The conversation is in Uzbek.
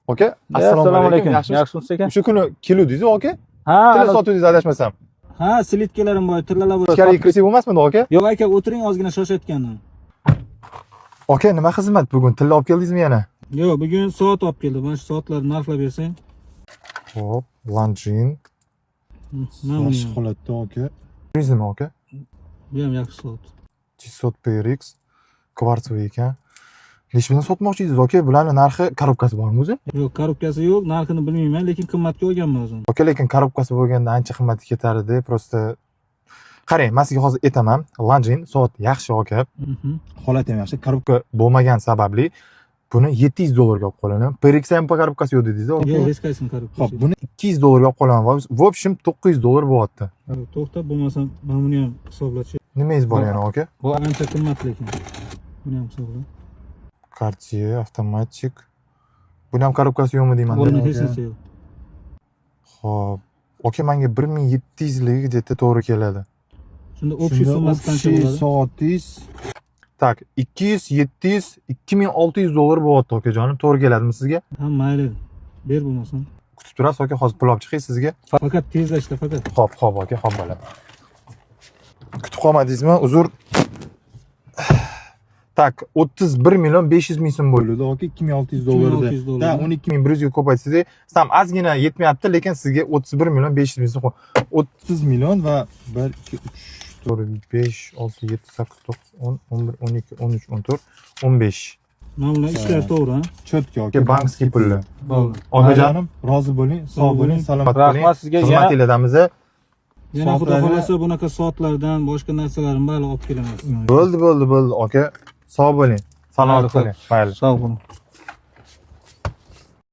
Aka, assalomu alaykum. Yaxshimisiz aka? Shu kuni keluvdingiz, aka? Ha, Tilla sotuvdingiz, adashmasam. ha, slitkalarim bor, tillalar bor. Ichkariga kirsak bo'lmasmidi, aka? Yo'q aka, o'tiring, ozgina shoshayotgandim. Aka, nima xizmat bugun? Tilla olib keldingizmi yana? Yo'q, bugun soat olib keldim. Mana shu soatlarni narxlab bersang. Xo'p, Longines. Mana Yaxshi holatda, aka. Turizmi, aka? bu ham yaxshi soat. 600 PRX kvartsoviy ekan. Necha bilan sotmoqchi edingiz, aka? Bularning narxi, korobkasi bormi o'zi? Yo'q, korobkasi yo'q, narxini bilmayman, lekin qimmatga olganman o'zim. Aka, lekin korobkasi bo'lganda ancha qimmatga ketardi, prosta. Qarang, men sizga hozir aytaman, Longines soat yaxshi, aka. Holati ham yaxshi. Korobka bo'lmagan sababli buni $700 olib qolaman. PRX ham korobkasi yo'q dedingiz, aka. Yo'q, hech qaysini korobkasi. Xo'p, buni $200 olib qolaman. В общем, $900 bo'lyapti. To'xtab bo'lmasa, mana buni ham hisoblachi. Nimangiz bor yana, aka? Bu ancha qimmat lekin. Buni ham hisobla. Cartier avtomatik. Buni ham korobkasi yo'qmi deyman. Buni hech narsa yo'q. Xo'p. Aka, menga 1700 ligi deta to'g'ri keladi. Shunda общий summasi qancha bo'ladi? Soatingiz tak 200, 700, $2600 bo'lyapti, akajonim. To'g'ri keladimi sizga? Ha, mayli. Ber bo'lmasam. Kutib turasiz, aka. Hozir pul olib chiqay sizga. Faqat tezlashda faqat. Xo'p, aka, xo'p bo'ladi. Kutib qolmadingizmi? Uzr. Tak, 31.500.000 so'm bo'ldi, aka. $2600 da. Da, $12.100 ga ko'paytsangiz, sam ozgina yetmayapti, lekin sizga 31.500.000 so'm. 30 million va 1 2 3 4 5 6 7 8 9 10 11 12 13 14 15. Mana bular ishlar to'g'ri, ha? Cho'tka, aka, bankskiy pullar. Bo'ldi. Okajonim, rozi bo'ling, sog' bo'ling, salomat bo'ling. Rahmat sizga. Xizmatinglardamiz. Yana xudo xolasa bunaqa soatlardan boshqa narsalarni bali olib kelaman. Bo'ldi, aka. Sog' bo'ling. Salomat bo'ling. Mayli. Sog' bo'ling.